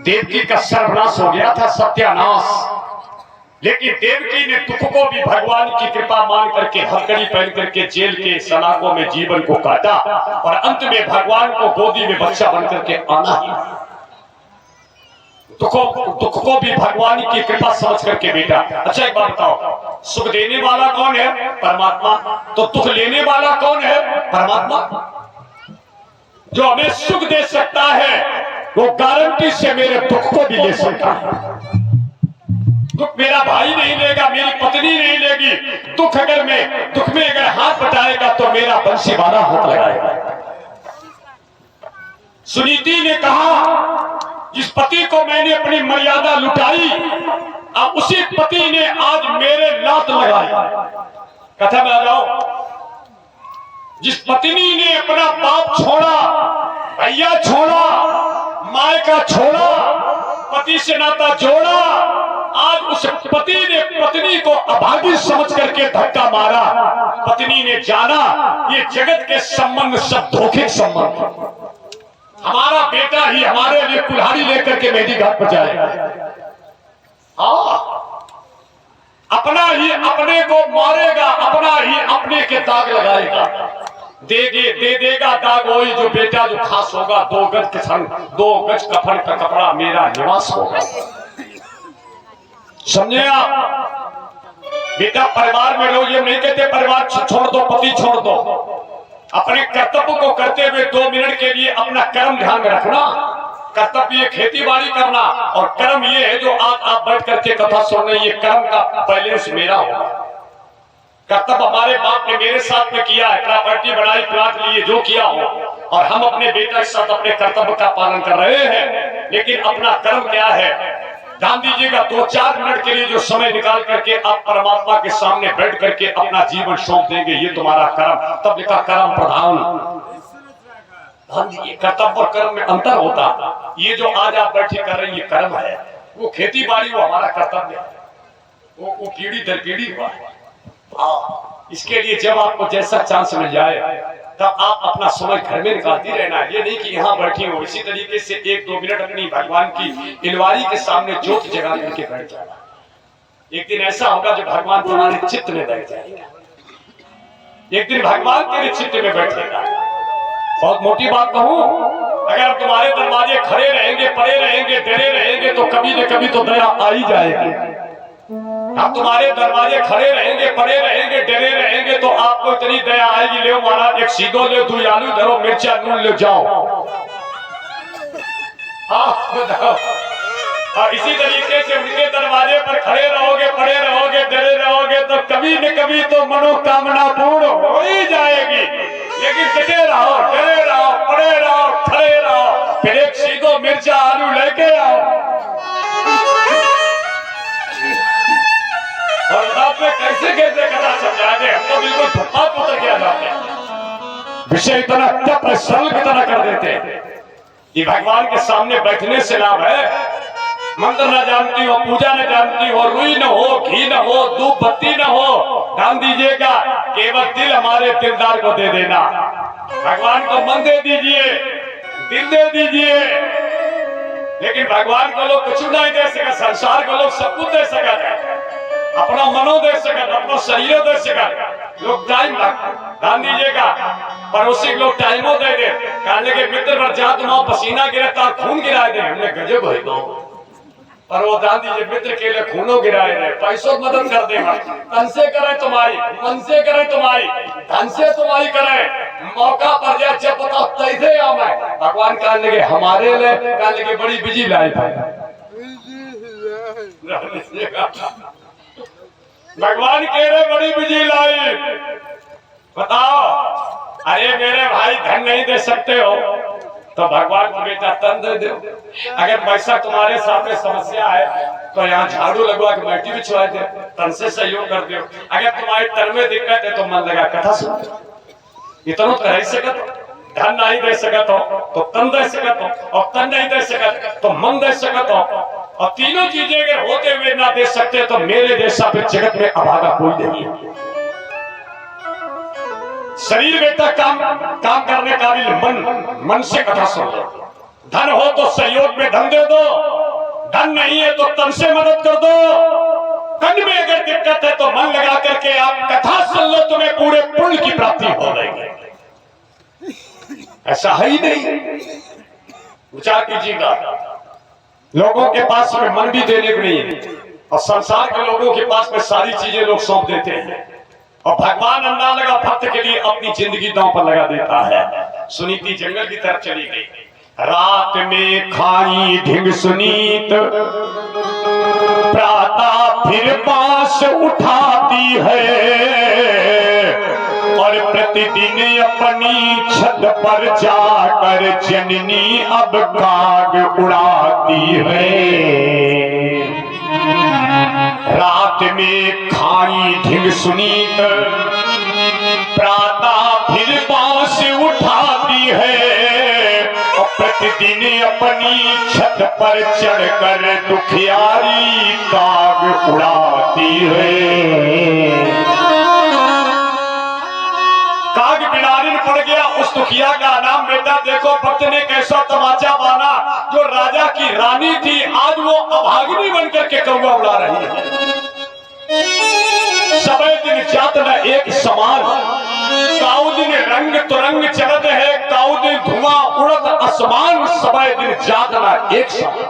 देवकी का सर्वनाश हो गया था, सत्यानाश। लेकिन देवकी ने दुख को भी भगवान की कृपा मान करके हथकड़ी पहन करके जेल के सलाखों में जीवन को काटा और अंत में भगवान को गोदी में बच्चा बन करके आना ही। दुख को भी भगवान की कृपा समझ करके बेटा। अच्छा एक बात बताओ, सुख देने वाला कौन है? परमात्मा। तो दुख लेने वाला कौन है? परमात्मा। जो हमें सुख दे सकता है वो गारंटी से मेरे दुख को भी ले सकता है। दुख मेरा भाई नहीं लेगा, मेरी पत्नी नहीं लेगी। दुख में अगर हाथ बटाएगा तो मेरा बंसी वाला हाथ लगाएगा। सुनीति ने कहा, जिस पति को मैंने अपनी मर्यादा लुटाई, अब उसी पति ने आज मेरे लात लगाई। कथा में आ जाओ। जिस पत्नी ने अपना बाप छोड़ा, भैया छोड़ा, मायका छोड़ा, पति से नाता जोड़ा, आज उस पति ने पत्नी को अभागी समझ करके धक्का मारा। पत्नी ने जाना ये जगत के संबंध सब धोखे संबंध। हमारा बेटा ही हमारे लिए कुल्हाड़ी लेकर के मेहंदी घाट पर जाएगा। अपना ही अपने को मारेगा, अपना ही अपने के दाग लगाएगा। दे देगा दाग वही जो बेटा जो खास होगा। 2 गज के संग 2 गज कफन का कपड़ा मेरा निवास होगा। समझे आप? बेटा परिवार में रहो, ये नहीं कहते परिवार छोड़ दो, पति छोड़ दो। अपने कर्तव्य को करते हुए 2 मिनट के लिए अपना कर्म ध्यान में रखना। कर्तव्य खेती बाड़ी करना और कर्म ये है जो आज आप बैठ करके कथा सुन रहे हैं, ये कर्म का बैलेंस मेरा होगा। कर्तव्य हमारे बाप ने मेरे साथ में किया है, प्रॉपर्टी बनाई, प्लाट लिए, जो किया हो, और हम अपने बेटा के साथ अपने कर्तव्य का पालन कर रहे हैं। लेकिन अपना कर्म क्या है ध्यान दीजिएगा। 2-4 मिनट के लिए जो समय निकाल करके आप परमात्मा के सामने बैठ करके अपना जीवन सौंप देंगे, ये तुम्हारा कर्म। तब लिखा कर्म प्रधान। ध्यान दीजिए, कर्तव्य और कर्म में अंतर होता। ये जो आज आप बैठे कर रहे हैं ये कर्म है, वो खेती बाड़ी वो हमारा कर्तव्य है, वो पीढ़ी दर पीढ़ी हुआ है। इसके लिए जब आपको जैसा चांस मिल जाए तब आप अपना समय घर में निकालती रहना। ये नहीं कि यहाँ बैठी हो। इसी तरीके से 1-2 मिनट अपनी भगवान की इलवारी के सामने ज्योत जगा करके बैठ जाना। एक दिन ऐसा होगा जो भगवान तुम्हारे चित्त में बैठ जाएगा। एक दिन भगवान तेरे चित्त में बैठेगा। बहुत मोटी बात कहूं, अगर तुम्हारे दरवाजे खड़े रहेंगे, पड़े रहेंगे, डरे रहेंगे तो कभी न कभी तो दया आ ही जाएगी। आप तुम्हारे दरवाजे खड़े रहेंगे, पड़े रहेंगे, डरे रहेंगे तो आपको इतनी दया आएगी, ले महाराज 1 सीधो ले, 2 आलू धरो, मिर्चा नून ले जाओ। और इसी तरीके से उनके दरवाजे पर खड़े रहोगे, पड़े रहोगे, डरे रहोगे तो कभी न कभी तो मनोकामना पूर्ण हो ही जाएगी। लेकिन डटे रहो, डरे रहो, पड़े रहो, खड़े रहो, फिर 1 सीधो मिर्चा आलू लेके आओ। और आपने कैसे कैसे कथा समझा दे, हम तो बिल्कुल धप्पा पुतर किया जाते हैं। विषय इतना तप सरल कितना कर देते हैं। ये भगवान के सामने बैठने से लाभ है। मंत्र न जानती हो, पूजा न जानती हो, रुई न हो, घी न हो, धूप बत्ती न हो, ध्यान दीजिएगा, केवल दिल हमारे दिलदार को दे देना। भगवान को मन दे दीजिए, दिल दे दीजिए। लेकिन भगवान को लोग कुछ नहीं दे सके, संसार को लोग सब कुछ दे सके, अपना मनो दे सकत, अपना शरीर दे सकत। लोग टाइम ध्यान दीजिएगा, पड़ोसी लोग टाइमो दे दे, कहने के मित्र पर जा तुम पसीना गिरता खून गिराए दे, हमने गजब है दो। पर वो ध्यान दीजिए, मित्र के लिए खूनों गिराए रहे, पैसों मदद कर दे, तन से करे तुम्हारी, मन से करे तुम्हारी, धन से तुम्हारी करे, मौका पर जाए जब बताओ तैसे आओ। मैं भगवान कहने के हमारे लिए कहने के बड़ी बिजी लाइफ है। भगवान कह रहे बड़ी बिजी लाइफ। बताओ, अरे मेरे भाई धन नहीं दे सकते हो तो भगवान को बेटा तन दे दो। अगर पैसा तुम्हारे सामने समस्या है तो यहाँ झाड़ू लगवा के बैठी बिछवा दे, तन से सहयोग कर दो। अगर तुम्हारे तन में दिक्कत है तो मन लगा कथा सुन। इतना तो रह सकत, धन नहीं दे सकत हो तो तन दे सकत हो, और तन नहीं दे सकत तो मन दे सकत हो। और तीनों चीजें अगर होते हुए ना दे सकते तो मेरे जैसा फिर जगत में अभागा कोई नहीं है। शरीर बेटा काम करने काबिल मन से कथा सुन लो, धन हो तो सहयोग में धन दे दो, धन नहीं है तो तन से मदद कर दो। तन में अगर दिक्कत है तो मन लगा करके आप कथा सुन लो, तुम्हें पूरे पुण्य की प्राप्ति हो जाएगी। ऐसा है ही नहीं। विचार कीजिएगा, लोगों के पास में मन भी देने को नहीं है, और संसार के लोगों के पास में सारी चीजें लोग सौंप देते हैं, और भगवान अंदाज लगा भक्त के लिए अपनी जिंदगी दांव पर लगा देता है। सुनीति जंगल की तरफ चली गई। रात में खाई ढिंग सुनीत, प्रातः फिर बांस उठाती है, और प्रतिदिन अपनी छत पर जाकर जननी अब काग उड़ाती है। रात में खाई ढिंग सुनीत, प्रातः फिर बांस उठाती है, और प्रतिदिन अपनी छत पर चढ़कर दुखियारी काग उड़ाती है। काग बिलारिन पड़ गया, उस दुखिया का नाम बेटा देखो भक्त ने कैसा तमाचा बाना। जो राजा की रानी थी आज वो अभागिनी बनकर के कौवा उड़ा रही है। सबे दिन जात न एक समान, काऊ दिन रंग तुरंग चलत है, काऊ दिन धुआं उड़त आसमान, सबे दिन जात न एक समान।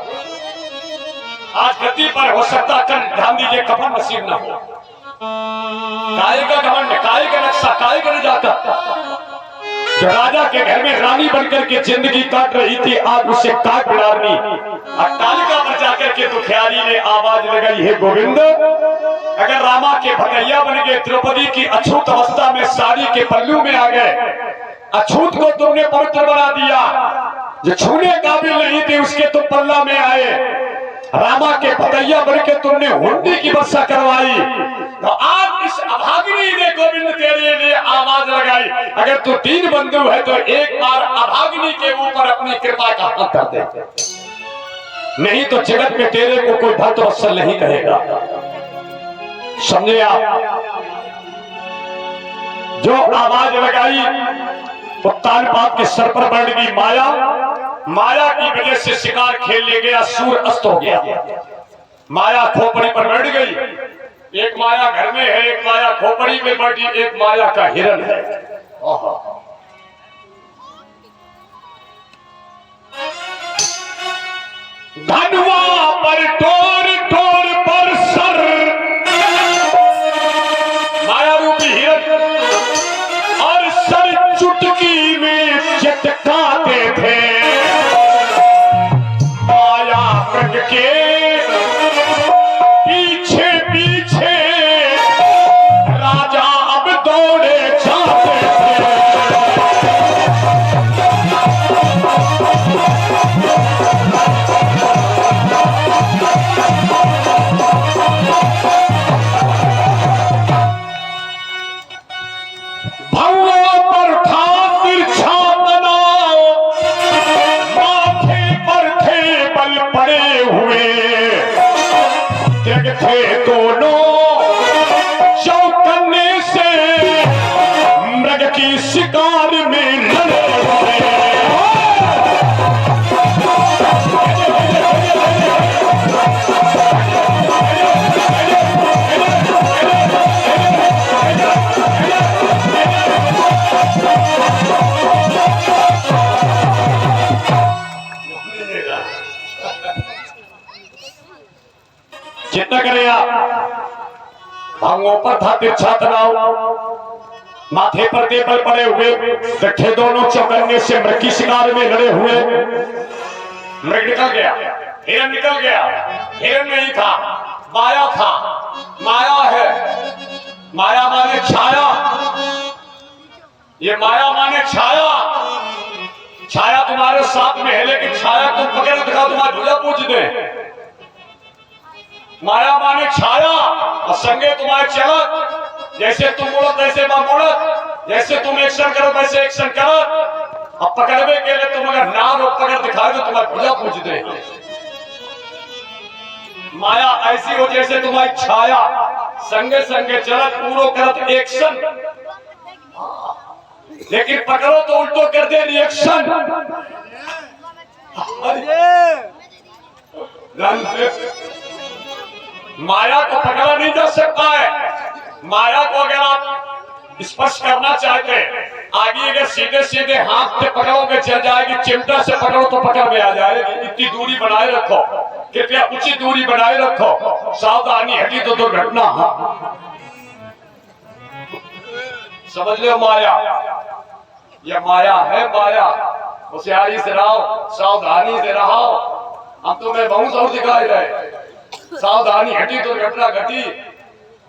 आज गद्दी पर हो सकता कल ध्यान दीजिए कफन नसीब न हो। काय का घमंड, काय का नक्शा, काय का जाता। जो राजा के घर में रानी बनकर के जिंदगी काट रही थी आज उसे काट बिलारनी। अट्टालिका पर जाकर के दुखियारी ने आवाज लगाई, है गोविंद अगर रामा के भटैया बन गए, द्रौपदी की अछूत अवस्था में साड़ी के पल्लू में आ गए, अछूत को तुमने पवित्र बना दिया, जो छूने काबिल नहीं थे उसके तुम पल्ला में आए, रामा के भटैया बन के तुमने हुंडी की वर्षा करवाई, तो आज इस अभागिनी ने गोविंद तेरे लिए आवाज लगाई, अगर तू दीन बंधु है तो एक बार अभागिनी के ऊपर अपनी कृपा का हाथ कर दे, नहीं तो जगत में तेरे को कोई भक्त वत्सल नहीं कहेगा। समझे आप? जो आवाज लगाई वो तालपात के सर पर बढ़ गई माया। माया की वजह से शिकार खेल ले गया, सूर अस्त हो गया, माया खोपड़ी पर बैठ गई। एक माया घर में है, एक माया खोपड़ी में बैठी, एक माया का हिरण है। धनवा पर टोर टोर पर सर, माया रूपी हिरण, और सर चुटकी में चटकाते थे। माया मृग के पीछे पीछे राजा अब दौड़े जाते थे। भौओं पर था तिरछा तनाव, माथे पर थे बल पड़े हुए, जग थे दोनों चौकन्ने से मृग की शिकार में लड़े हुए। चिंता करें आप, भांगों पर था तिरछा तनाव, माथे पर टेबल पड़े हुए, गट्ठे दोनों चौकन्ने से मृग की शिकार में लड़े हुए। मृग निकल गया, हिरण निकल गया, हिरण नहीं था, माया था। माया है, माया माने छाया, ये माया माने छाया। छाया तुम्हारे साथ में है लेकिन छाया तुम पकड़ दिखा, तुम्हारी भुजा पूछ दे। माया माने छाया, और संगे तुम्हारे चलत, जैसे तुम मुड़त वैसे मैं मुड़त, जैसे तुम एक्शन करो वैसे एक्शन करो। अब पकड़ने के लिए तुम अगर ना रोक पकड़ दिखाए तो तुम्हारी भुजा पूछ दे। माया ऐसी हो जैसे तुम्हारी छाया, संगे संगे चलत, पूरो करत एक्शन, लेकिन पकड़ो तो उल्टो कर दे रिएक्शन। माया को पकड़ा नहीं जा सकता है। माया को अगर आप स्पर्श करना चाहते हैं, आगे अगर सीधे सीधे हाथ से पकड़ोगे चल जाएगी, चिमटा से पकड़ो तो पकड़ में आ जाएगी। इतनी दूरी बनाए रखो, कृपया उचित दूरी बनाए रखो, सावधानी हटी तो दुर्घटना। समझ लो माया, यह माया है, माया। होशियारी से रहो, सावधानी से रहो। हम तुम्हें बहुत और दिखाई रहे, सावधानी हटी तो घटना घटी।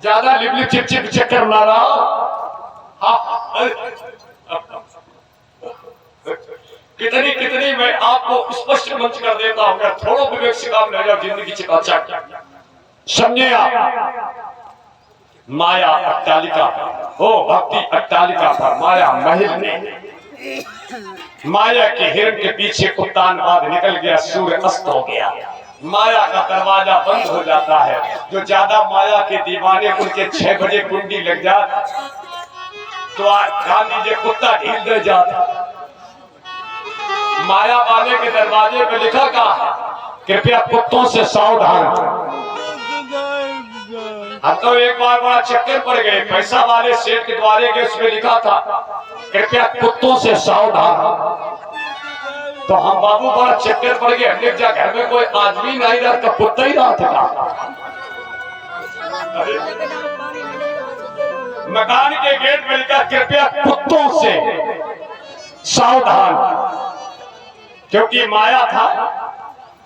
ज्यादा लिप चिप चिप चक्कर ना रहा। कितनी कितनी मैं आपको स्पष्ट मंच कर देता हूँ, थोड़ा विवेक से काम ले जाओ, जिंदगी चकाचक। समझे आप? माया अट्टालिका हो, भक्ति अट्टालिका पर माया महल ने। माया के हिरण के पीछे उत्तानवाद निकल गया, सूर्य अस्त हो गया, माया का दरवाजा बंद हो जाता है। जो ज्यादा माया के दीवाने, उनके 6 बजे कुंडी लग जाती तो ध्यान दीजिए, कुत्ता ढील दे जाता। माया वाले के दरवाजे पे लिखा था, कृपया कुत्तों से सावधान। हम तो एक बार बड़ा चक्कर पड़ गए, पैसा वाले सेठ के द्वारे के उसमें लिखा था, कृपया कुत्तों से सावधान। तो हम बाबू बड़ा चक्कर पड़ गए, हमने जा घर में कोई आदमी नहीं रहा, तो कुत्ता ही रहा था। मकान के गेट में लिखा, कृपया कुत्तों से सावधान, क्योंकि माया था।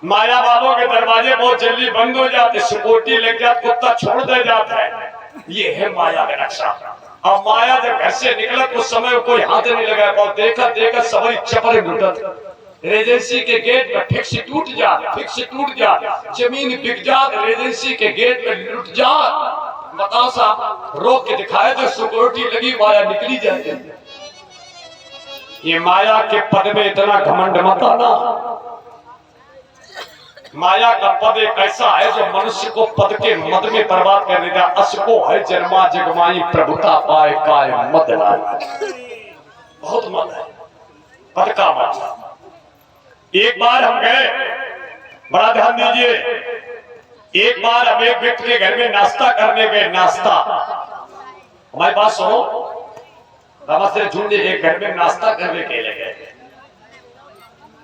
माया वालों के दरवाजे बहुत जल्दी बंद हो जाते, सिक्योरिटी लग जाती, कुत्ता छोड़ दे जाता है। ये है माया का नक्शा। और माया जब घर से निकला तो उस समय कोई हाथ नहीं लगा, और देखा देखा सवारी चपरे लुटत। रेजेंसी के गेट पर फिक्स टूट जा, फिक्स टूट जा, जमीन बिक जा, रेजेंसी के गेट पे लुट जा। बताओ साहब, रोक के दिखाया जो सिक्योरिटी लगी, माया निकली जाती। ये माया के पद में इतना घमंड मत आना। माया का पद एक ऐसा है जो मनुष्य को पद के मद में बर्बाद कर देता। असको है जन्मा जगमाई, प्रभुता पाए काय मद लाए। बहुत मद है पद का मद। एक बार हम गए, बड़ा ध्यान दीजिए, एक बार हम एक व्यक्ति के घर में नाश्ता करने गए। नाश्ता, हमारी बात सुनो, नमस्ते झुंडे एक घर में नाश्ता करने के लिए गए,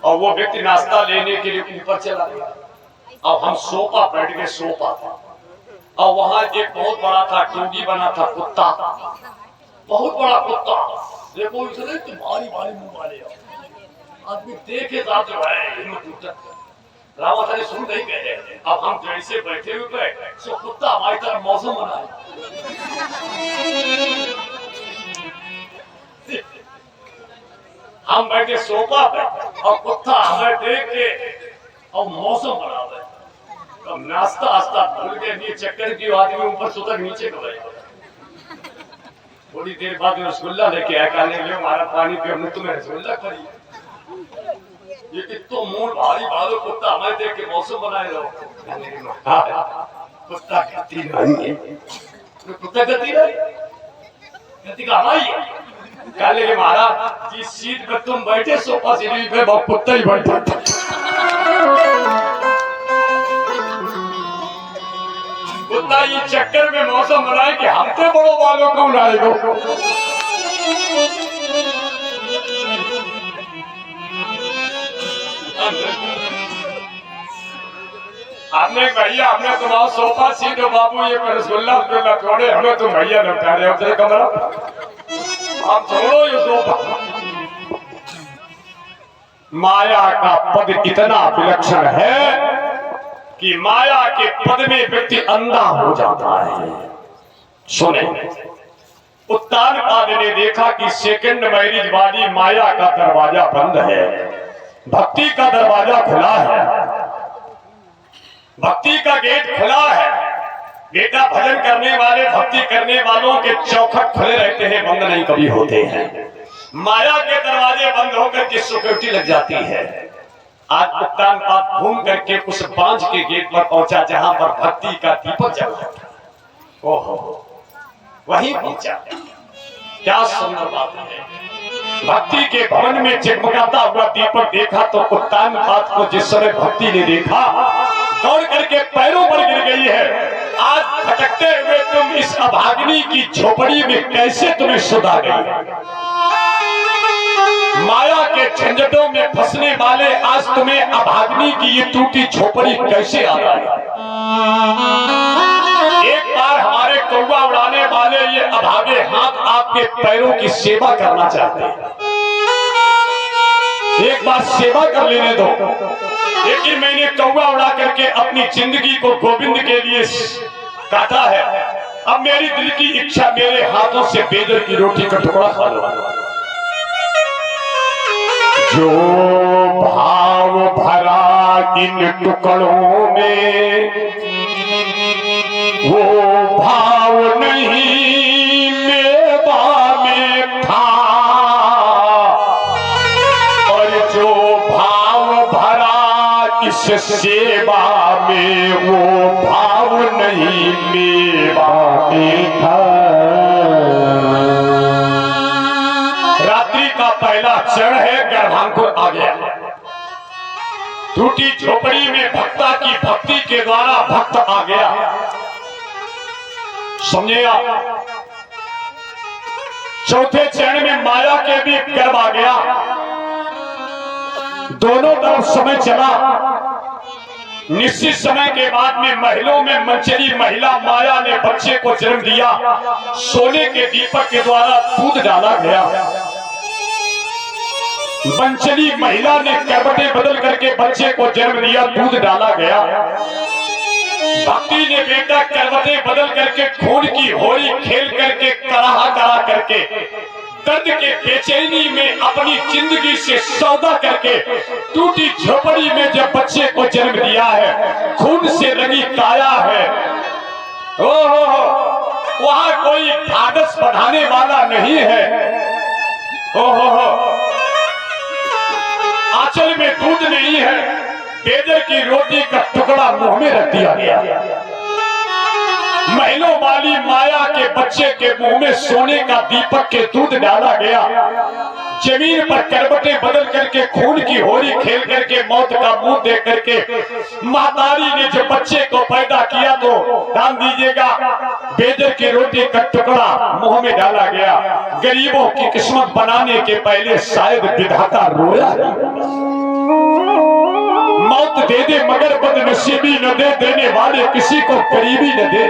और वो व्यक्ति नाश्ता लेने के लिए ऊपर चला गया। अब हम सोफा बैठ गए, सोफा, और वहां एक बहुत बड़ा था, टोगी बना था, कुत्ता, बहुत बड़ा कुत्ता। देखो इतने भारी भारी मुंह वाले आदमी देखे साथ जो है रावत सुन नहीं कह रहे। अब हम जैसे बैठे हुए सो कुत्ता हमारी तरफ मौसम बनाए। हम बैठे सोफा पे और कुत्ता हमें देख के और मौसम बना दे। अब नाश्ता आस्ता भूल के लिए चक्कर की आदमी ऊपर सुतर नीचे को गए। थोड़ी देर बाद रसगुल्ला लेके आया, कहने लगे हमारा पानी पे, हमने तुम्हें रसगुल्ला खरी। ये कितो मूल भारी भालो कुत्ता हमें देख के मौसम बनाए रहो। कुत्ता गति नहीं है, कुत्ता गति नहीं, गति का हमारी है। कहने लगे महाराज जिस सीट पर तुम बैठे सोफा सीढ़ी पे बहुत कुत्ता ही बैठा था। कुत्ता ये चक्कर में मौसम बनाए कि हम तो बड़ो वालों को उड़ाएगा। हमने भैया, हमने तुम्हारा सोफा सीट हो बाबू, ये रसगुल्ला थोड़े, हमें तुम भैया लौटा रहे हो तेरे कमरा, आप छोड़ो ये सोफा। माया का पद इतना विलक्षण है कि माया के पद में व्यक्ति अंधा हो जाता है। सुने, उत्तानपाद ने देखा कि सेकंड मैरिज वाली माया का दरवाजा बंद है, भक्ति का दरवाजा खुला है, भक्ति का गेट खुला है। बेटा भजन करने वाले, भक्ति करने वालों के चौखट खुले रहते हैं, बंद नहीं कभी होते हैं। माया के दरवाजे बंद होकर के सिक्योरिटी लग जाती है। आज उत्तानपाद घूम करके उस बांझ के गेट पर पहुंचा जहां पर भक्ति का दीपक जल रहा था। ओहो, वहीं पहुंचा। क्या सुंदर बात है। भक्ति के भवन में जगमगाता हुआ दीपक देखा तो उत्तान बात को जिस समय भक्ति ने देखा दौड़ करके पैरों पर गिर गई है। आज भटकते हुए तुम इस अभागिनी की झोपड़ी में कैसे तुम्हें सुधा गई? माया के झंझटों में फंसने वाले आज तुम्हें अभागिनी की ये टूटी झोपड़ी कैसे आ रही है? एक बार हमारे कौवा उड़ाने वाले ये अभागे हाथ आपके पैरों की सेवा करना चाहते हैं। एक बार सेवा कर लेने दो। लेकिन मैंने कौवा उड़ा करके अपनी जिंदगी को गोविंद के लिए काटा है। अब मेरी दिल की इच्छा मेरे हाथों से बेदर की रोटी का टुकड़ा खा लो। जो भाव भरा इन टुकड़ों में वो भाव नहीं मेवा में था, और जो भाव भरा इस सेवा में वो भाव नहीं मेवा में था। रात्रि का पहला क्षण है, गर्भांकुर आ गया। टूटी झोपड़ी में भक्ता की भक्ति के द्वारा भक्त आ गया। समझे आप? चौथे चरण में माया के भी गर्भ आ गया। दोनों तरफ समय चला। निश्चित समय के बाद में महलों में मंचली महिला माया ने बच्चे को जन्म दिया। सोने के दीपक के द्वारा दूध डाला गया। मंचली महिला ने करवटें बदल करके बच्चे को जन्म दिया, दूध डाला गया। भक्ति ने बेटा करवटें बदल करके खून की होली खेल करके कराहा करा करके दर्द के बेचैनी में अपनी जिंदगी से सौदा करके टूटी झोपड़ी में जब बच्चे को जन्म दिया है, खून से रंगी काया है। ओहो, वहां कोई ढाढ़स बढ़ाने वाला नहीं है। ओहो, आंचल में दूध नहीं है, बेदर की रोटी का टुकड़ा मुंह में रख दिया गया। महलों वाली माया के बच्चे के मुंह में सोने का दीपक के दूध डाला गया। जमीन पर करवटें बदल करके खून की होली खेल करके मौत का मुंह देख करके महतारी ने जो बच्चे को पैदा किया तो ध्यान दीजिएगा, बेदर की रोटी का टुकड़ा मुंह में डाला गया। गरीबों की किस्मत बनाने के पहले शायद विधाता रोया। मौत दे दे मगर बदनसीबी न दे, देने वाले किसी को गरीबी न दे।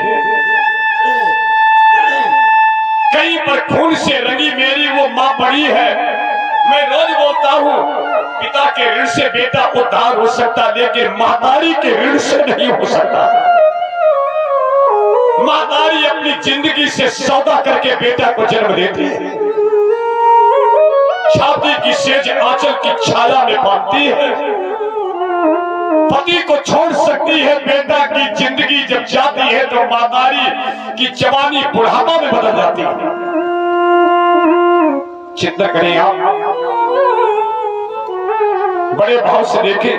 कहीं पर खून से रंगी मेरी वो माँ बड़ी है। मैं रोज बोलता हूँ, पिता के ऋण से बेटा उद्धार हो सकता, लेकिन महतारी के ऋण से नहीं हो सकता। महतारी अपनी जिंदगी से सौदा करके बेटा को जन्म देती है। छाती की सेज आंचल की छाया में बांधती है। पति को छोड़ सकती है, बेटा की जिंदगी जब जाती है तो महतारी की जवानी बुढ़ापा में बदल जाती है। चिंता करें आप, बड़े भाव से देखें।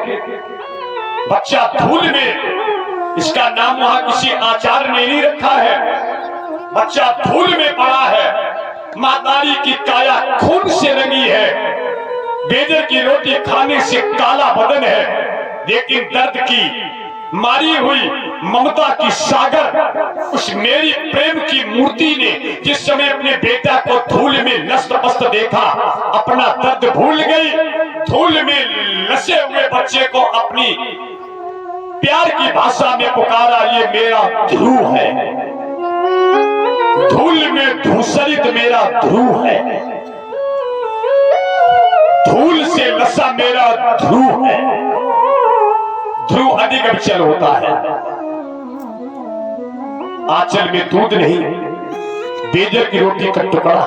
बच्चा धूल में, इसका नाम वहां किसी आचार्य ने नहीं रखा है। बच्चा धूल में पड़ा है। महतारी की काया खून से रंगी है। बेदर की रोटी खाने से काला बदन है, लेकिन दर्द की मारी हुई ममता की सागर उस मेरी प्रेम की मूर्ति ने जिस समय अपने बेटा को धूल में नष्ट पस्त देखा, अपना दर्द भूल गई। धूल में लसे हुए बच्चे को अपनी प्यार की भाषा में पुकारा, ये मेरा ध्रुव है। धूल में धूसरित मेरा ध्रुव है। धूल से लसा मेरा ध्रुव है। ध्रुव अधिक अविचल होता है। आंचल में दूध नहीं, बेदर की रोटी का टुकड़ा।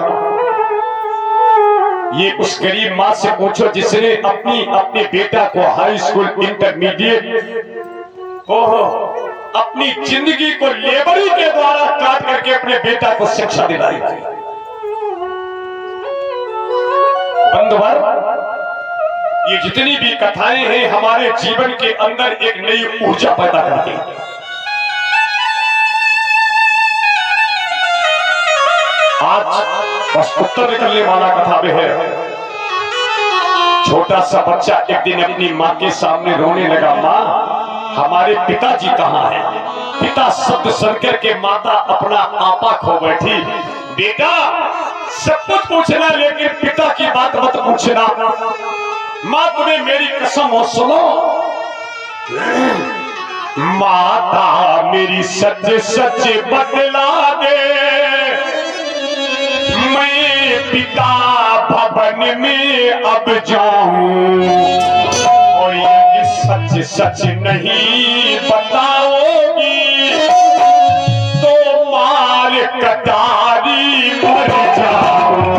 ये उस गरीब मां से पूछो जिसने अपने बेटा को हाई स्कूल इंटरमीडिएट अपनी जिंदगी को लेबरी के द्वारा काट करके अपने बेटा को शिक्षा दिलाई। बंधुवर, ये जितनी भी कथाएं हैं हमारे जीवन के अंदर एक नई ऊर्जा पैदा करती हैं। आज बस उत्तर निकलने वाला कथा में है। छोटा सा बच्चा एक दिन अपनी माँ के सामने रोने लगा, माँ हमारे पिताजी कहाँ हैं? पिता शब्द सुनकर के माता अपना आपा खो बैठी। बेटा सब कुछ पूछना लेकिन पिता की बात मत पूछना। माँ तुम्हें मेरी कसम हो सुनो, माता मेरी सच सच बतला दे, मैं पिता भवन में अब जाऊं, और यदि सच सच नहीं बताओगी तो मार कटारी मर जाऊं।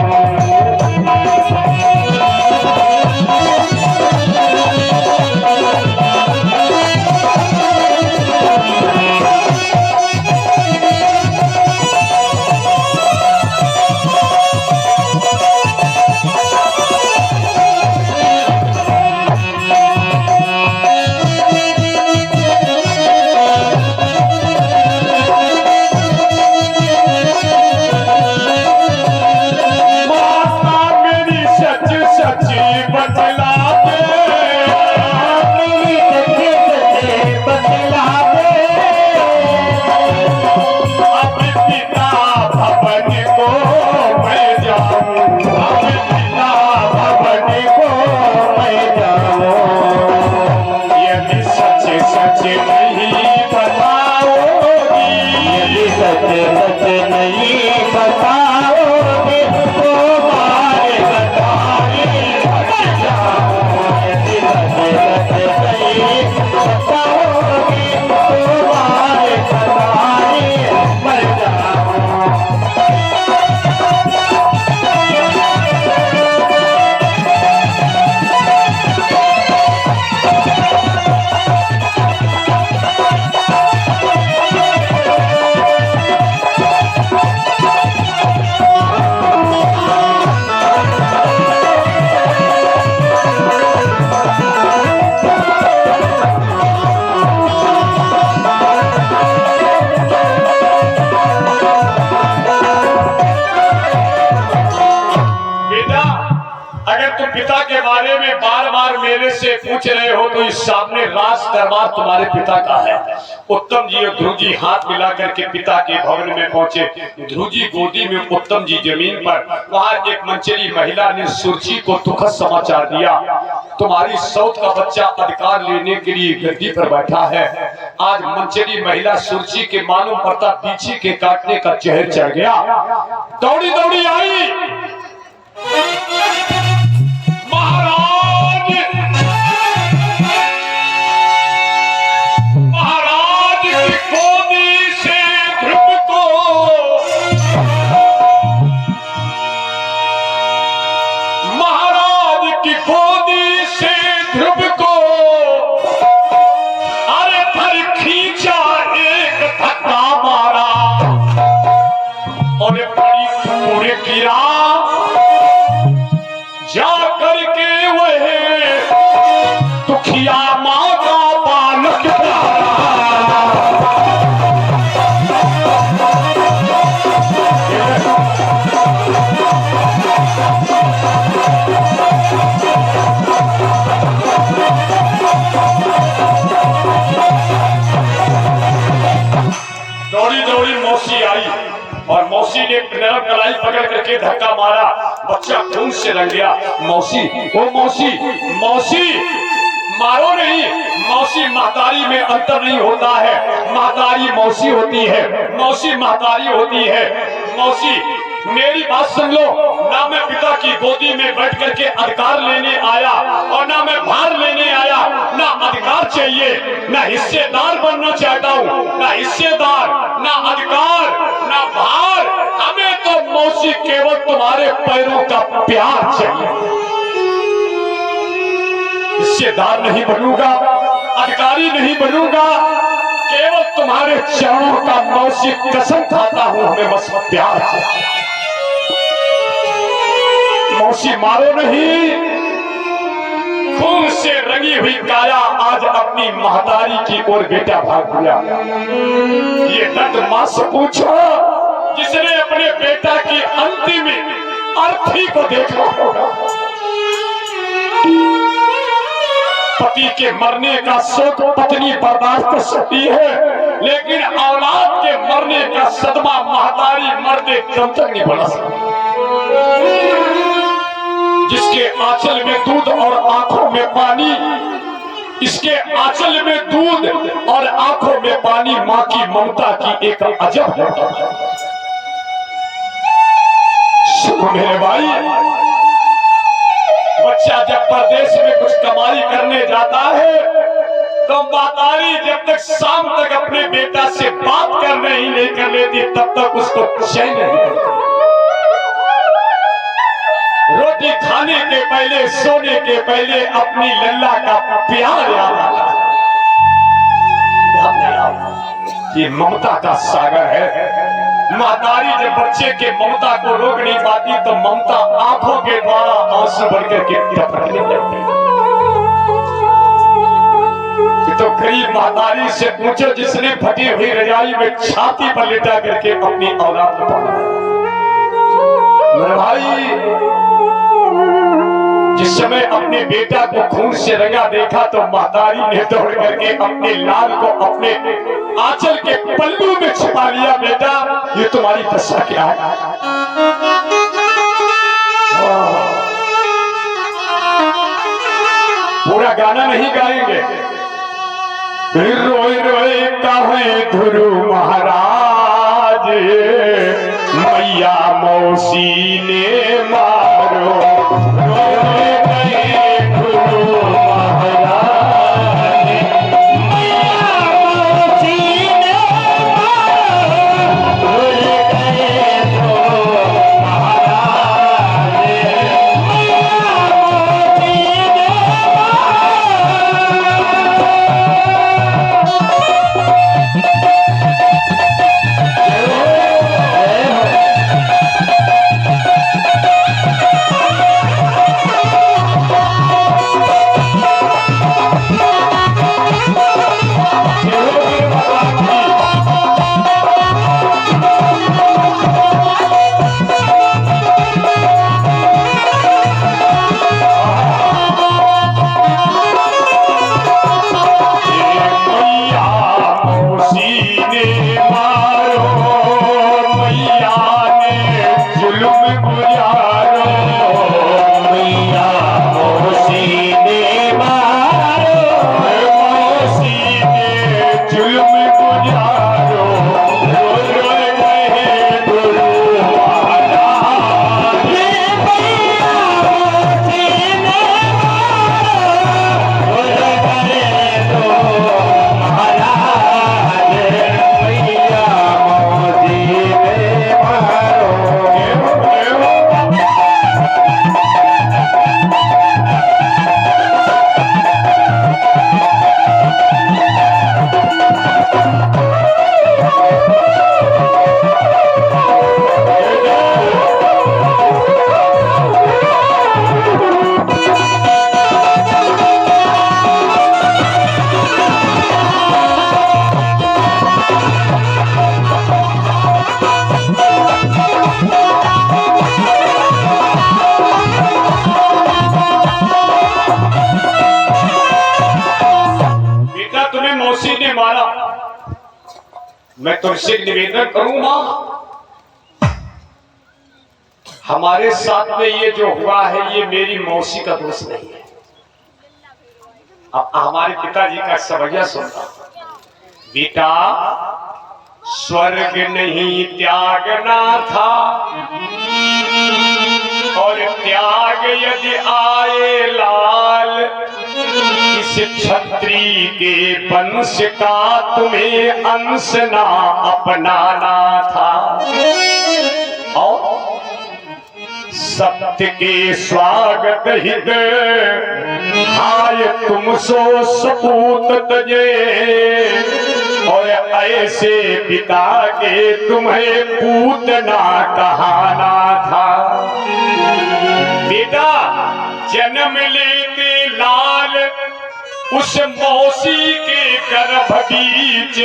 पिता के बारे में बार बार मेरे से पूछ रहे हो तो इस सामने राज दरबार तुम्हारे पिता का है। उत्तम जी और ध्रुव जी हाथ मिला करके पिता के भवन में पहुंचे। ध्रुव जी गोदी में, उत्तम जी जमीन पर। वहां एक मंचली महिला ने सुरची को दुखद समाचार दिया, तुम्हारी सौत का बच्चा अधिकार लेने के लिए गद्दी पर बैठा है। आज मंचली महिला सुरची के मालूम पड़ता पीछे के काटने का जहर चढ़ गया। दौड़ी दौड़ी आई, महाराज की गोदी से ध्रुव को अरे धर खींचा, एक धक्का मारा और बड़ी दूर गिरा। जा करके वह दुखिया माँ का बालक दौड़ी दौड़ी मौसी आई और मौसी ने नरम कलाई पकड़ करके धक्का मारा। बच्चा खून से रंग गया। मौसी, ओ मौसी, मौसी मारो नहीं। मौसी महतारी में अंतर नहीं होता है। महतारी मौसी होती है, मौसी महतारी होती है। मौसी मेरी बात सुन लो, ना मैं पिता की गोदी में बैठ करके अधिकार लेने आया और ना मैं भार लेने आया। ना अधिकार चाहिए, ना हिस्सेदार बनना चाहता हूँ। ना हिस्सेदार, ना अधिकार, ना भार। हमें तो मौसी केवल तुम्हारे पैरों का प्यार चाहिए। हिस्सेदार नहीं बनूंगा, अधिकारी नहीं बनूंगा, केवल तुम्हारे चरणों का मौसी कसम खाता हूँ। हमें बस प्यार चाहिए। मौसी मारो नहीं। खून से रंगी हुई काया आज अपनी महतारी की ओर बेटा भाग गया। ये दर्द मां से पूछो जिसने अपने बेटा की अंतिम अर्थी को देखना होगा। पति के मरने का शोक पत्नी बर्दाश्त कर सकती है, लेकिन औलाद के मरने का सदमा महतारी मरते दम तक नहीं बढ़ा सकती। जिसके आंचल में दूध और आंखों में पानी, इसके आंचल में दूध और आंखों में पानी, मां की ममता की एक अजब है। सुनो मेरे भाई, बच्चा जब परदेश में कुछ कमाई करने जाता है तो महतारी जब तक शाम तक अपने बेटा से बात करने ही नहीं कर लेती तब तक उसको चैन नहीं करती। रोटी खाने के पहले, सोने के पहले अपनी लल्ला का प्यार याद आता है। ये ममता का सागर है। महतारी जब बच्चे के ममता को रोक नहीं पाती तो ममता आंखों के द्वारा आंसू भरकर के टपकने लगती है। तो गरीब महतारी से पूछो जिसने फटी हुई रजाई में छाती पर लेटा करके अपनी औलाद को पाला। मेरे भाई, जिस समय अपने बेटा को खून से रंगा देखा तो महतारी ने दौड़ करके अपने लाल को अपने आंचल के पल्लू में छिपा लिया। बेटा, ये तुम्हारी दशा क्या है? पूरा गाना नहीं गाएंगे। रोए रोए कहे धुरु महाराज, मैया मौसी ने मारो। रोए गए धुरु महाराज, मैया मौसी ने मारो। रोए गए धुरु महाराज, मैया मौसी ने मैं तुमसे निवेदन करूं मां, हमारे साथ में ये जो हुआ है ये मेरी मौसी का दोष नहीं है। अब हमारे पिताजी का सवैया सुनता, बेटा स्वर्ग नहीं त्यागना था, और त्याग यदि आए लाल, इस छत्री के वंश का तुम्हें अंश ना अपनाना था। और सत्य के स्वागत हित आय तुम सो सपूत तजे, और ऐसे पिता के तुम्हें पूतना कहाना था। बेटा जन्म लेते लाल उस मौसी के गर्भ बीच,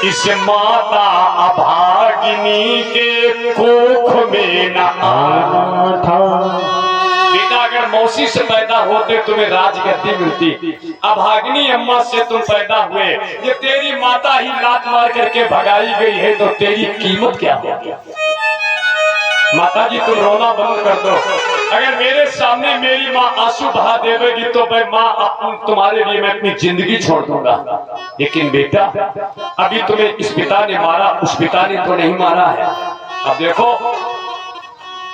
इस माता अभागिनी के कोख में न आना था। से पैदा होते तुम्हें राजगद्दी मिलती, अभागिनी अम्मा से तुम पैदा हुए, ये तेरी माता ही लात मार करके भगाई गई है, तो तेरी कीमत क्या होगी? माता जी तुम रोना बंद कर दो। अगर मेरे सामने मेरी माँ आंसू बहा देगी तो मैं माँ तुम्हारे लिए मैं अपनी जिंदगी छोड़ दूंगा। लेकिन बेटा, अभी तुम्हें इस पिता ने मारा, उस पिता ने तो नहीं मारा है। अब देखो,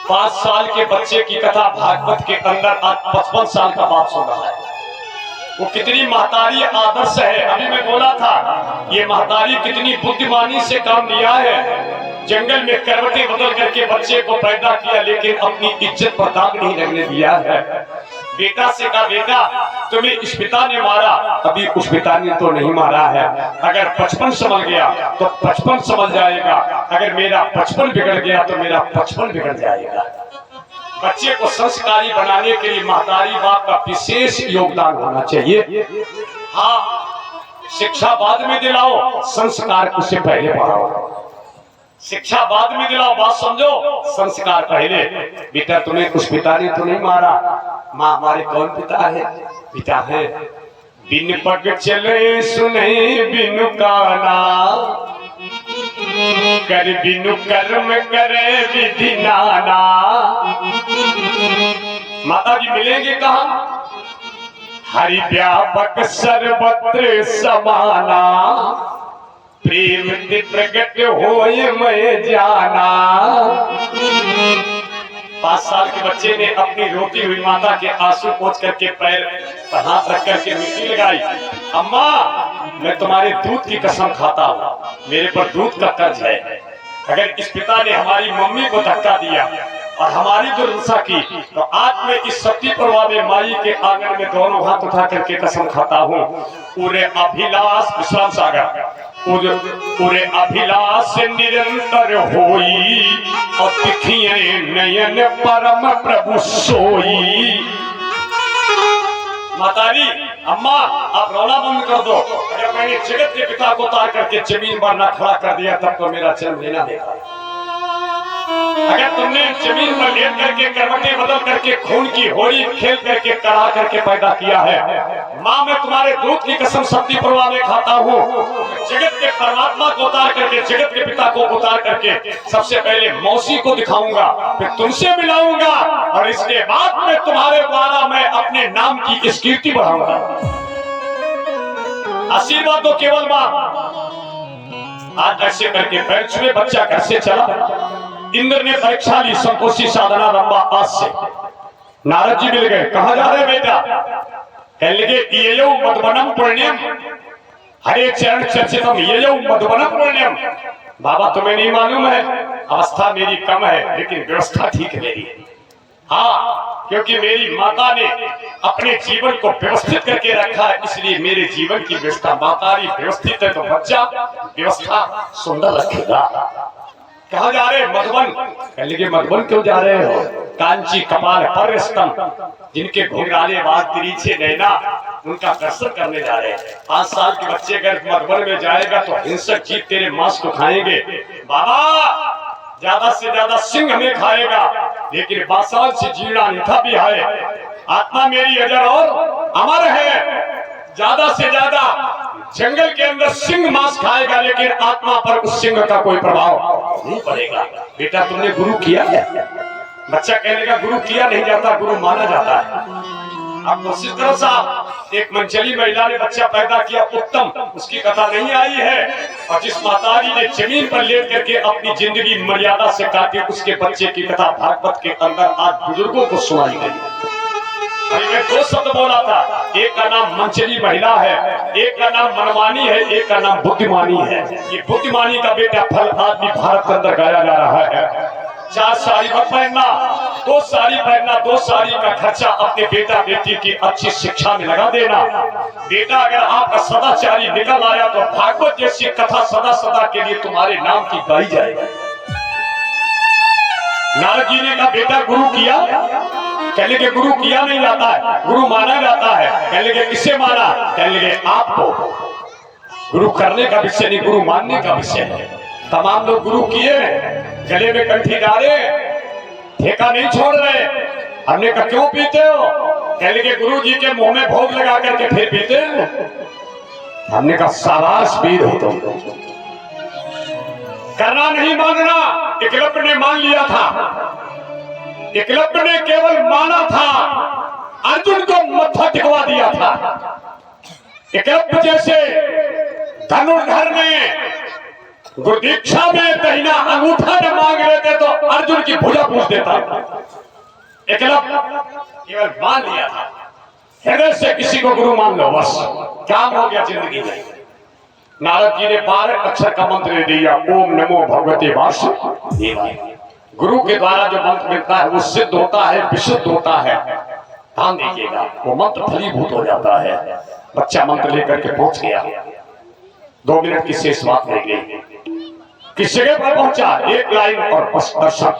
5 साल के बच्चे की कथा भागवत के अंदर आज 55 साल का बाप सुन रहा है। वो कितनी महतारी आदर्श है। अभी मैं बोला था ये महतारी कितनी बुद्धिमानी से काम लिया है। जंगल में करवटें बदल करके बच्चे को पैदा किया, लेकिन अपनी इज्जत पर दाग नहीं लगने दिया है। बेटा से कहा, बेटा तुम्हें इस पिता ने मारा, अभी उस पिता ने तो नहीं मारा है। अगर बचपन समझ गया तो बचपन समझ जाएगा, अगर मेरा बचपन बिगड़ गया तो मेरा बचपन बिगड़ जाएगा। बच्चे को संस्कारी बनाने के लिए महतारी बाप का विशेष योगदान होना चाहिए। हाँ, शिक्षा बाद में दिलाओ, संस्कार उससे पहले पढ़ाओ। शिक्षा बाद में दिलाओ, बात समझो, संस्कार पहले। बेटा तुम्हें उस पिता ने तो नहीं मारा। माँ हमारे कौन पिता है? पिता है बिन पग चले सुने बिनु काना, कर बिनु कर्म करे विधि नाना। माता जी मिलेंगे कहाँ? हरि व्यापक सर्वत्र समाना, प्रेम ते प्रगट होए मैं जाना। 5 साल के बच्चे ने अपनी रोती हुई माता के आंसू पोंछ करके पैर पर हाथ रख करके मिट्टी लगाई। अम्मा मैं तुम्हारे दूध की कसम खाता हूँ, मेरे पर दूध का कर्ज है। अगर इस पिता ने हमारी मम्मी को धक्का दिया और हमारी दुर्दशा की, तो आज मैं इस शक्ति प्रवाह में माई के आंगन में दोनों हाथ उठा करके कसम खाता हूँ। पूरे अभिलाष विश्राम सागर, पूरे अभिलाष निरंतर होई, और तिखिए नयन परम प्रभु सोई। माताजी, अम्मा आप रोना बंद कर दो। अगर मैंने जगत के पिता को उतार करके जमीन पर न खड़ा कर दिया तब तो मेरा जन्म लेना देखा। अगर तुमने जमीन पर लेट करके करवटें बदल करके खून की होड़ी खेल करके करा करके पैदा किया है, माँ मैं तुम्हारे दूध की कसम शक्ति प्रवाह में खाता हूँ। जगत के परमात्मा को उतार करके, जगत के पिता को उतार करके सबसे पहले मौसी को दिखाऊंगा, फिर तुमसे मिलाऊंगा, और इसके बाद में तुम्हारे द्वारा मैं अपने नाम की इस कीर्ति बढ़ाऊंगा। आशीर्वाद दो केवल माँ। आज ऐसे करके पैर छुए बच्चा घर से चला। इंद्र ने परीक्षा ली, संतोषी साधना रंबा आज से। नारद जी मिल गए, कहा जा रहे बेटा? कहने लगे ये यो मधुबनम पुण्यम, हरे चरण चर्चितम ये यो मधुबनम पुण्यम। बाबा तुम्हें नहीं मालूम है, अवस्था मेरी कम है लेकिन व्यवस्था ठीक है मेरी। हाँ, क्योंकि मेरी माता ने अपने जीवन को व्यवस्थित करके रखा है, इसलिए मेरे जीवन की व्यवस्था। मातारी व्यवस्थित है तो बच्चा व्यवस्था सुंदर रखेगा। कहा जा रहे? मधुबन। कह लगे मधुबन क्यों जा रहे हो? कांची कपाल पर्यस्तम, जिनके घुंघराले बाल तिरछे नैना, उनका दर्शन करने जा रहे हैं। 5 साल के बच्चे अगर मधुबन में जाएगा तो हिंसक जीव तेरे मांस को खाएंगे। बाबा ज्यादा से ज्यादा सिंह हमें खाएगा, लेकिन बासाल से जीर्ण निठा भी है। आत्मा मेरी अजर और अमर है। ज्यादा से ज्यादा जंगल के अंदर सिंह मांस खाएगा, लेकिन आत्मा पर उस सिंह का कोई प्रभाव नहीं पड़ेगा। बेटा तुमने गुरु किया है? बच्चा कहने का गुरु किया नहीं जाता, गुरु माना जाता है। अब कोशिश करो साहब, एक मंचली महिला ने बच्चा पैदा किया उत्तम, उसकी कथा नहीं आई है। और जिस माताजी ने जमीन पर लेट करके अपनी जिंदगी मर्यादा से काटी, उसके बच्चे की कथा भागवत के अंदर आज बुजुर्गों को सुनाई गई। अभी मैं 2 शब्द बोला था, एक का नाम मंचली महिला है, एक का नाम मनमानी है, एक का नाम बुद्धिमानी है। ये बुद्धिमानी का बेटा फल आज भी भारत के अंदर गाया जा रहा है। 4 साड़ी मत पहनना, 2 साड़ी पहनना। 2 साड़ी का खर्चा अपने बेटा बेटी की अच्छी शिक्षा में लगा देना। बेटा अगर आपका सदाचारी निकल आया तो भागवत जैसी कथा सदा सदा के लिए तुम्हारे नाम की गाई जाएगी। नारद जी ने कहा बेटा गुरु किया? कहने के गुरु किया नहीं जाता है, गुरु माना जाता है। कहने के किससे माना? कहने के आपको। गुरु करने का विषय नहीं, गुरु मानने का विषय है। तमाम लोग गुरु किए, गले में कंठी डाले, ठेका नहीं छोड़ रहे। हमने कहा क्यों पीते हो? कहने के गुरु जी के मुंह में भोग लगा करके फिर पीते। हमने कहा शाबाश वीर हो तुम, करना नहीं मानना एकलव्य ने मान लिया था। एकलव्य ने केवल माना था, अर्जुन को मत्था टिकवा दिया था। एकलव्य जैसे धनुर्धर में गुरुदीक्षा में दहिना अंगूठा न मांग लेते तो अर्जुन की भुजा पूछ देता। एकलव्य केवल मान लिया था, हृदय से किसी को गुरु मान लो, बस काम हो गया जिंदगी में। नारद जी ने 12 अक्षर का मंत्र दे दिया, ओम नमो भगवते वासुदेवाय। गुरु के द्वारा जो मंत्र मिलता है वो सिद्ध होता है, विशुद्ध होता है। ध्यान दीजिएगा, वो मंत्र फलीभूत हो जाता है। बच्चा मंत्र लेकर के पहुंच गया, 2 मिनट की शेष बात रह गई। किस जगह पर पहुंचा, एक लाइन और बस दर्शन।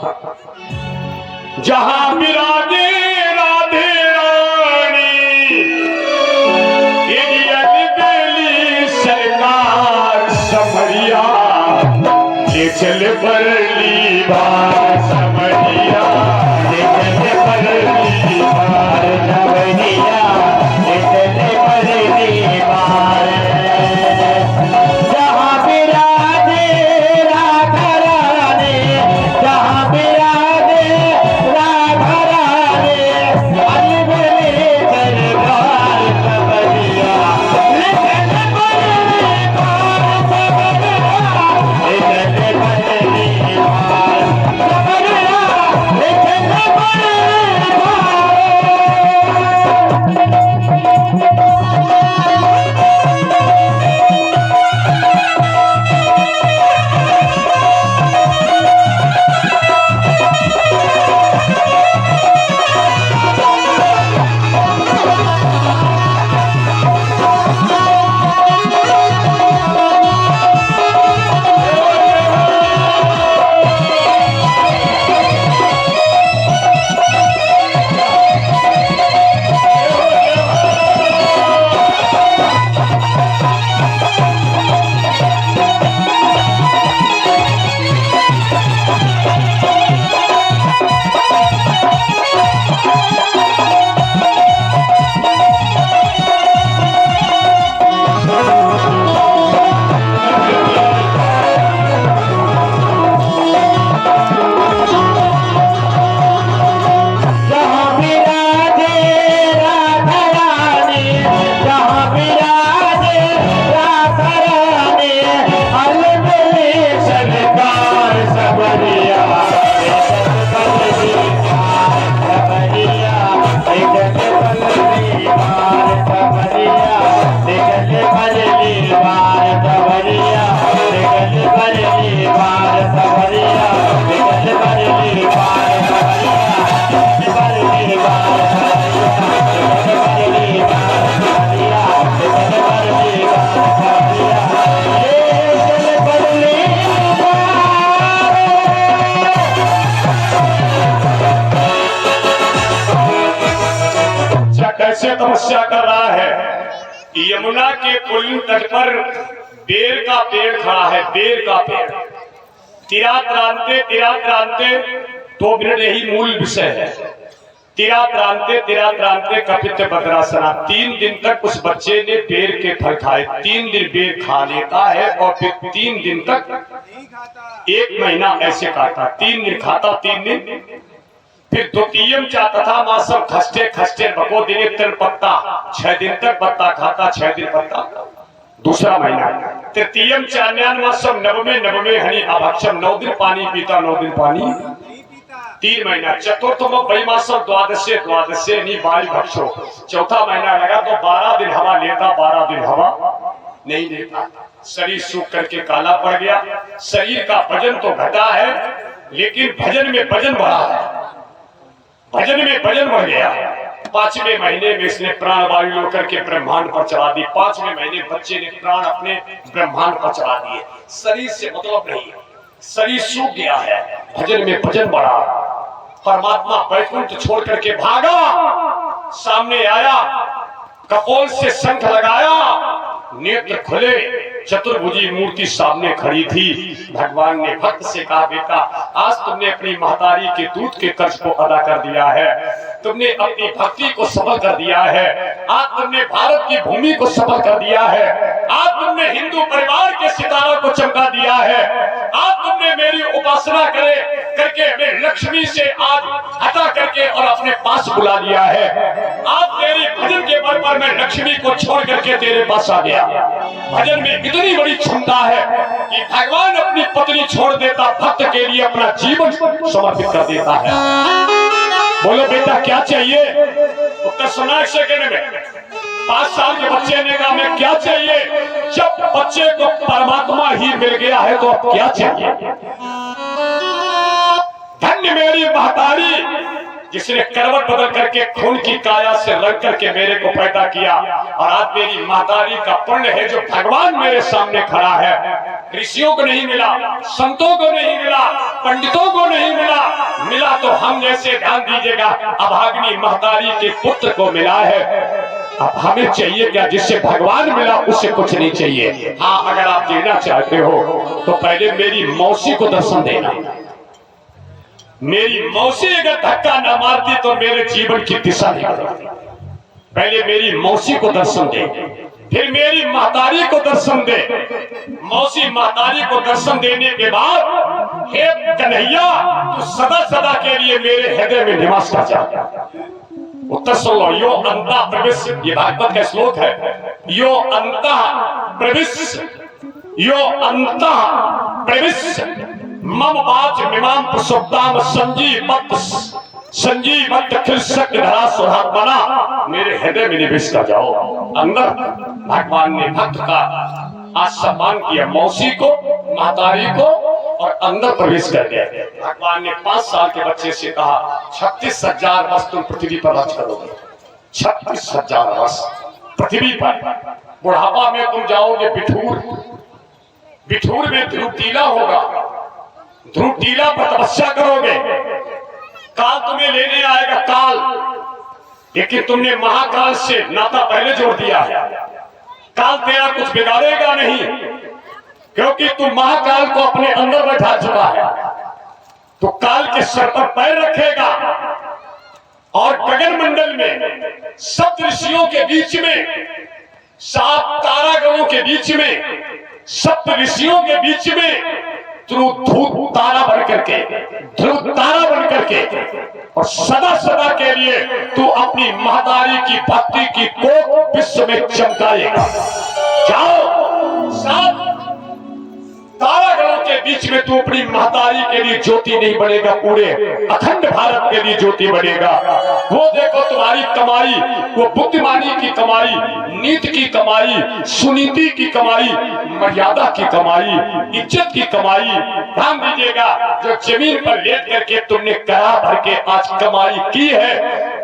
जहां विराजे राधे रानी, बेली सरकार समरिया, ले चल बरली बार समरिया, ले चल बरली बार समरिया, ले चल बरली बार। जहां विराजे राधा रानी, जहां विराजे राधा रानी, अलबेली सरकार समरिया, ले चल बरली बार समरिया, ले चल बरली बार समरिया, ले चल बरली बार। कैसे तपस्या कर रहा है। यमुना के पुलिन तट पर बेर का पेड़ खड़ा है, बेर का पेड़। तिरात्रांते 2 मिनट यही मूल विषय है। तिरात्रांते कपित भद्रासना। 3 दिन तक उस बच्चे ने बेर के फल खाए। 3 दिन बेर खा लेता है और फिर 3 दिन तक 1 महीना ऐसे काटा। 3 दिन खाता, 3 दिन फिर द्वितीयम चा तथा मासम खस्टे खस्टे बको दिने तिल पत्ता। 6 दिन तक पत्ता खाता, 6 दिन पत्ता। दूसरा महीना तृतीयम चान्यान मासम नवमे हनी अभक्षम। 9 दिन पानी पीता, 9 दिन पानी। 3 महीना चतुर्थम वैमासम द्वादशे नी बाई भक्षो। चौथा महीना लगा तो 12 दिन हवा लेता, 12 दिन हवा नहीं लेता। शरीर सूख करके काला पड़ गया। शरीर का वजन तो घटा है लेकिन भजन में वजन बढ़ा है, भजन में वजन बढ़ गया। 5वें महीने में इसने प्राण वायु लेकर के ब्रह्मांड पर चढ़ा दी। 5वें महीने बच्चे ने प्राण अपने ब्रह्मांड पर चढ़ा दिए। शरीर से मतलब नहीं, शरीर सूख गया है, भजन में वजन बढ़ा। परमात्मा वैकुंठ छोड़ करके भागा, सामने आया, कपोल से शंख लगाया, नेत्र खुले, चतुर्भुजी मूर्ति सामने खड़ी थी। भगवान ने भक्त से कहा, बेटा आज तुमने अपनी महतारी के दूध के कर्ज को अदा कर दिया है, तुमने अपनी भक्ति को सफल कर दिया है, आज तुमने भारत की भूमि को सफल कर दिया है, आज तुमने हिंदू परिवार के सितारों को चमका दिया है, आज तुमने मेरी उपासना करके हमें लक्ष्मी से आज हटा करके और अपने पास बुला लिया है। आज तेरी भजन के बल पर मैं लक्ष्मी को छोड़ करके तेरे पास आ गया। भजन में इतनी बड़ी क्षमता है कि भगवान अपनी पत्नी छोड़ देता, भक्त के लिए अपना जीवन समर्पित कर देता है। बोलो बेटा क्या चाहिए? उत्तर सुना एक सेकंड में। 5 साल के बच्चे ने कहा, मैं क्या चाहिए? जब बच्चे को परमात्मा ही मिल गया है तो अब क्या चाहिए? धन्य मेरी महतारी जिसने करवट बदल करके खून की काया से रंग करके मेरे को पैदा किया, और आज मेरी महतारी का पुण्य है जो भगवान मेरे सामने खड़ा है। ऋषियों को नहीं मिला, संतों को नहीं मिला, पंडितों को नहीं मिला, मिला तो हम जैसे, ध्यान दीजिएगा, अभागिनी महतारी के पुत्र को मिला है। अब हमें चाहिए क्या? जिससे भगवान मिला उससे कुछ नहीं चाहिए। हाँ, अगर आप देना चाहते हो तो पहले मेरी मौसी को दर्शन देना। मेरी मौसी अगर धक्का न मारती तो मेरे जीवन की दिशा नहीं बदलती। पहले मेरी मौसी को दर्शन दे, फिर मेरी महतारी को दर्शन दे। मौसी महतारी को दर्शन देने के बाद, हे कन्हैया तू सदा सदा के लिए मेरे हृदय में निवास कर जा। उत्तर सुन लो। यो अंता प्रविश, ये भागवत का श्लोक है। यो अंता प्रविश, यो अंता प्रविश मम वाच मिमाम प्रसुप्ताम संजीवत कृषक धरा सुधात्मना, मेरे हृदय में निवेश कर जाओ। अंदर भगवान ने भक्त का आज सम्मान किया, मौसी को, महतारी को, और अंदर प्रवेश कर गए। भगवान ने 5 साल के बच्चे से कहा, 36,000 वर्ष तुम पृथ्वी पर राज करोगे। 36,000 वर्ष पृथ्वी पर। बुढ़ापा में तुम जाओगे बिठूर, बिठूर में ध्रुव टीला होगा, ध्रुव टीला पर तपस्या करोगे। काल तुम्हें लेने आएगा, काल, लेकिन तुमने महाकाल से नाता पहले जोड़ दिया है। काल तेरा कुछ बिगाड़ेगा नहीं, क्योंकि तू महाकाल को अपने अंदर बैठा चुका है। तो काल के सर पर पैर रखेगा और गगन मंडल में सप्त ऋषियों के बीच में, 7 तारागणों के बीच में, सप्त ऋषियों के बीच में तू ध्रुव तारा बन करके, ध्रुव तारा बन करके, और सदा सदा के लिए तू अपनी महतारी की भक्ति की कोट विश्व में चमकाएगा। जाओ, 7 तारागणों के बीच में तू अपनी महतारी के लिए ज्योति नहीं बनेगा, पूरे अखंड भारत के लिए ज्योति बनेगा। वो देखो तुम्हारी कमाई, वो बुद्धिमानी की कमाई, नीति की कमाई, सुनीति की कमाई, मर्यादा की कमाई, इज्जत की कमाई। ध्यान दीजिएगा, जो जमीन पर लेट करके तुमने करा भर के आज कमाई की है,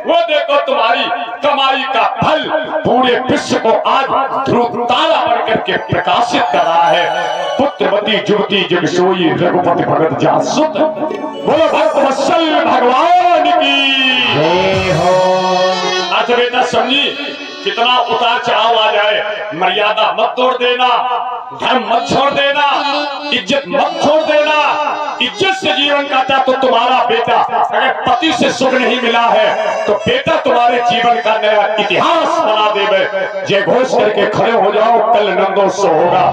वो देखो तुम्हारी कमाई का फल पूरे विश्व को आज ध्रुव तारा बन करके प्रकाशित कर रहा है। पुत्रवती जुवती जग सोई रघुपति भगत जासुत। बोलो भक्त वत्सल भगवान की जय हो। अच्छा बेटा समझी, कितना उतार चढ़ाव आ जाए, मर्यादा मत तोड़ देना, धर्म मत छोड़ देना, इज्जत मत छोड़ देना। इज्जत से जीवन काटा तो तुम्हारा बेटा, अगर पति से सुख नहीं मिला है तो बेटा तुम्हारे जीवन का नया इतिहास बना देवे। जय घोष करके खड़े हो जाओ, कल नंदोत्सव होगा।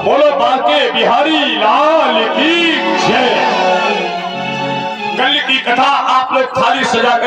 बोलो बांके बिहारी लाल की जय। कल की कथा आप लोग थाली सजा कर